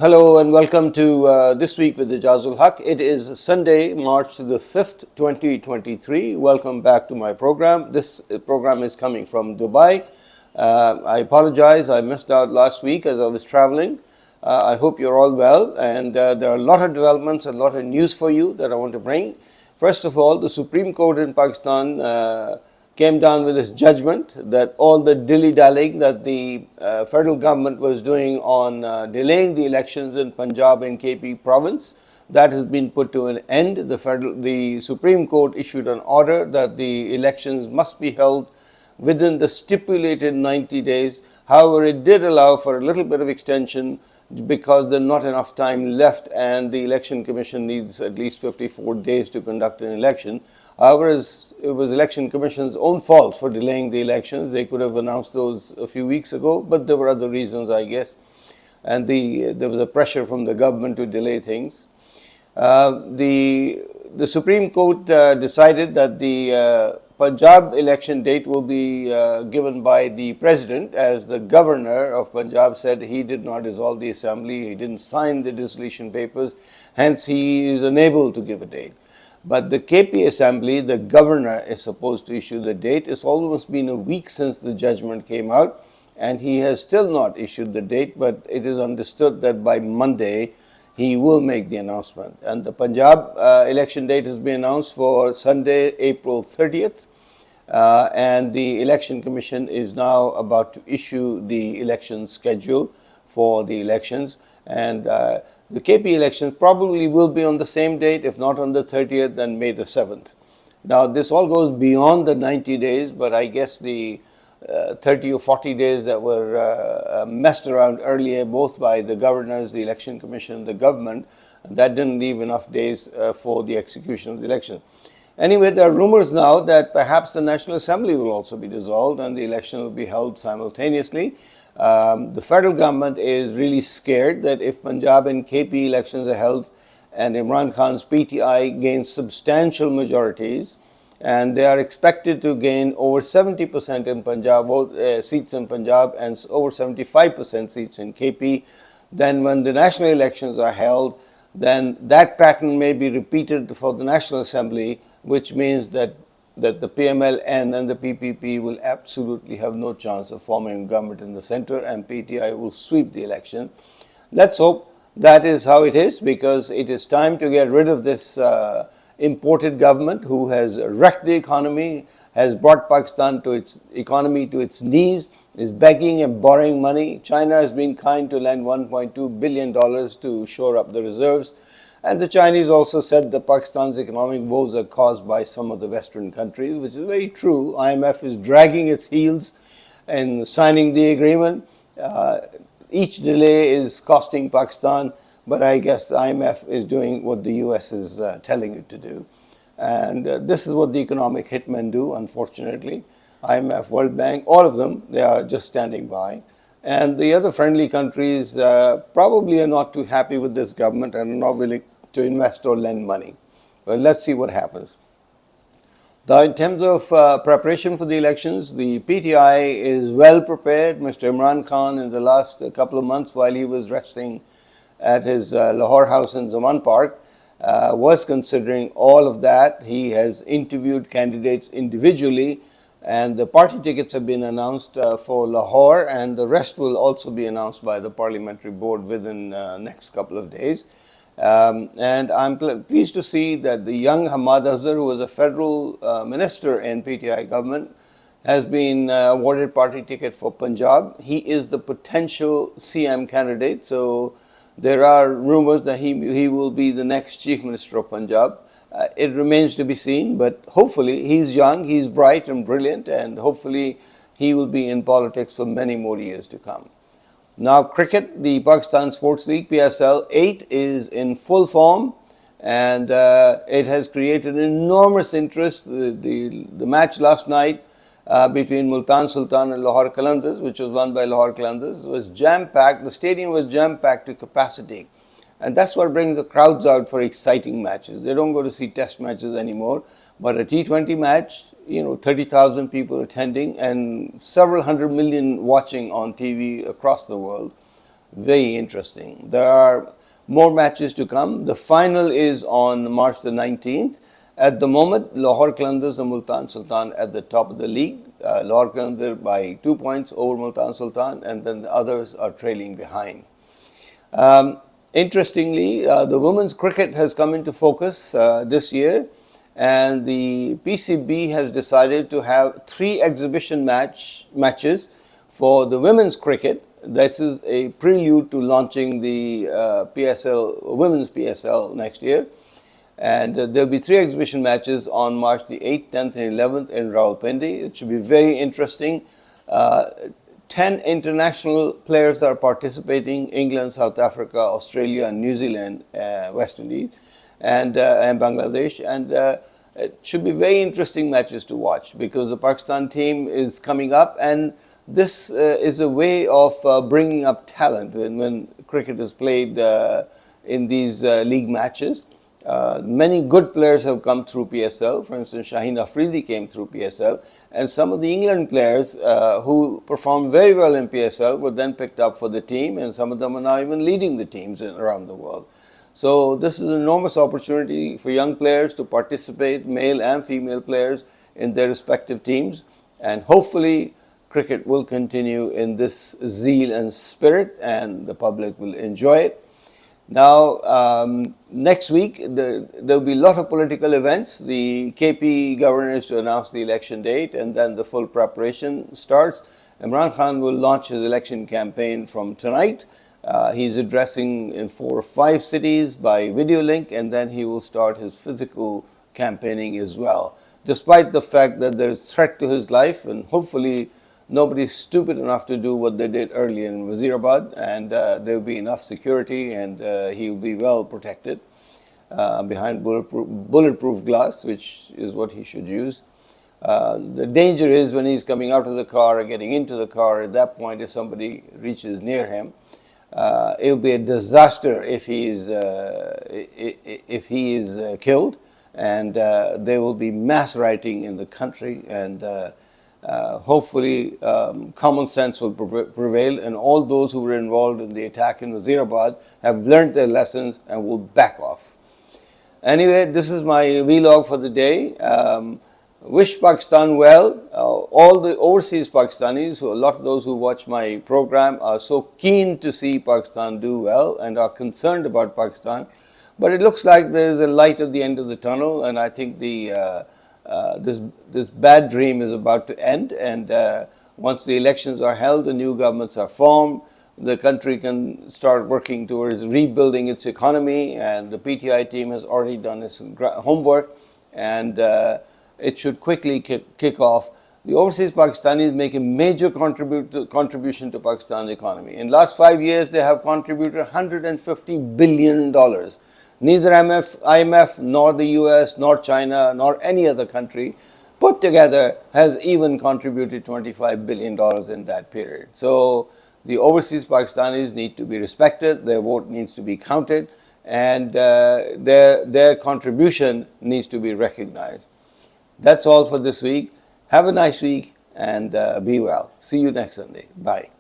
Hello and welcome to This Week with Ajaz Haque. It is Sunday, March the 5th, 2023. Welcome back to my program. This program is coming from Dubai. I apologize, I missed out last week as I was traveling. I hope you're all well, and there are a lot of developments, a lot of news for you that I want to bring. First of all, the Supreme Court in Pakistan came down with this judgment that all the dilly-dallying that the federal government was doing on delaying the elections in Punjab and KP province, that has been put to an end. The Supreme Court issued an order that the elections must be held within the stipulated 90 days. However, it did allow for a little bit of extension because there's not enough time left and the election commission needs at least 54 days to conduct an election. However, it was election commission's own fault for delaying the elections. They could have announced those a few weeks ago, but there were other reasons, I guess. And there was a pressure from the government to delay things. The Supreme Court decided that the Punjab election date will be given by the president, as the governor of Punjab said he did not dissolve the assembly, he didn't sign the dissolution papers, hence he is unable to give a date. But the KP assembly, the governor is supposed to issue the date. It's almost been a week since the judgment came out and he has still not issued the date, but it is understood that by Monday he will make the announcement. And the Punjab election date has been announced for Sunday, April 30th. And the election commission is now about to issue the election schedule for the elections. And the KP elections probably will be on the same date, if not on the 30th, then May the 7th. Now, this all goes beyond the 90 days, but I guess the 30 or 40 days that were messed around earlier, both by the governors, the election commission, the government, that didn't leave enough days for the execution of the election. Anyway, there are rumors now that perhaps the National Assembly will also be dissolved and the election will be held simultaneously. The federal government is really scared that if Punjab and KP elections are held and Imran Khan's PTI gains substantial majorities, and they are expected to gain over 70% in Punjab seats in Punjab and over 75% seats in KP. Then when the national elections are held, then that pattern may be repeated for the National Assembly, which means that the PMLN and the PPP will absolutely have no chance of forming government in the center and PTI will sweep the election. Let's hope that is how it is, because it is time to get rid of this imported government who has wrecked the economy, has brought Pakistan to its economy to its knees, is begging and borrowing money. China has been kind to lend $1.2 billion to shore up the reserves. And the Chinese also said that Pakistan's economic woes are caused by some of the Western countries, which is very true. IMF is dragging its heels in signing the agreement. Each delay is costing Pakistan, but I guess the IMF is doing what the US is telling it to do. And this is what the economic hitmen do, unfortunately. IMF, World Bank, all of them, they are just standing by. And the other friendly countries probably are not too happy with this government and are not willing to invest or lend money. Well, let's see what happens. Now, in terms of preparation for the elections, the PTI is well prepared. Mr. Imran Khan, in the last couple of months while he was resting at his Lahore house in Zaman Park, was considering all of that. He has interviewed candidates individually, and the party tickets have been announced for Lahore, and the rest will also be announced by the parliamentary board within the next couple of days. And I'm pleased to see that the young Hamad Azhar, who was a federal minister in PTI government, has been awarded party ticket for Punjab. He is the potential CM candidate, so there are rumors that he will be the next chief minister of Punjab. It remains to be seen, but hopefully he's young, he's bright and brilliant, and hopefully he will be in politics for many more years to come. Now, cricket, the Pakistan Sports League, PSL 8, is in full form, and it has created enormous interest. The match last night between Multan Sultan and Lahore Qalandars, which was won by Lahore Qalandars, was jam-packed. The stadium was jam-packed to capacity. And that's what brings the crowds out for exciting matches. They don't go to see test matches anymore, but a T20 match, 30,000 people attending and several hundred million watching on TV across the world. Very interesting. There are more matches to come. The final is on March the 19th. At the moment, Lahore Qalandars and Multan Sultan at the top of the league. Lahore Qalandar by 2 points over Multan Sultan, and then the others are trailing behind. Interestingly, the women's cricket has come into focus this year, and the PCB has decided to have 3 exhibition matches for the women's cricket. This is a prelude to launching the women's PSL next year. And there'll be 3 exhibition matches on March the 8th, 10th, and 11th in Rawalpindi. It should be very interesting. 10 international players are participating: England, South Africa, Australia, New Zealand, West Indies, and Bangladesh. And it should be very interesting matches to watch, because the Pakistan team is coming up, and this is a way of bringing up talent when cricket is played in these league matches. Many good players have come through PSL. For instance, Shaheen Afridi came through PSL, and some of the England players who performed very well in PSL were then picked up for the team, and some of them are now even leading the teams around the world. So this is an enormous opportunity for young players to participate, male and female players, in their respective teams, and hopefully cricket will continue in this zeal and spirit, and the public will enjoy it. Now, next week, there will be a lot of political events. The KP governor is to announce the election date, and then the full preparation starts. Imran Khan will launch his election campaign from tonight. He's addressing in 4 or 5 cities by video link, and then he will start his physical campaigning as well, despite the fact that there is threat to his life, and hopefully nobody is stupid enough to do what they did earlier in Wazirabad, and there will be enough security, and he will be well protected behind bulletproof glass, which is what he should use. The danger is when he's coming out of the car or getting into the car. At that point, if somebody reaches near him, it will be a disaster if he is killed, and there will be mass rioting in the country, and hopefully common sense will prevail, and all those who were involved in the attack in Wazirabad have learned their lessons and will back off. Anyway, this is my vlog for the day. Wish Pakistan well. All the overseas Pakistanis, a lot of those who watch my program, are so keen to see Pakistan do well and are concerned about Pakistan. But it looks like there is a light at the end of the tunnel, and I think this bad dream is about to end, and once the elections are held, the new governments are formed, the country can start working towards rebuilding its economy, and the PTI team has already done its homework, and it should quickly kick off. The overseas Pakistanis make a major contribution to Pakistan's economy. In the last 5 years, they have contributed $150 billion. Neither IMF, nor the US, nor China, nor any other country put together has even contributed $25 billion in that period. So the overseas Pakistanis need to be respected, their vote needs to be counted, and their contribution needs to be recognized. That's all for this week. Have a nice week, and be well. See you next Sunday. Bye.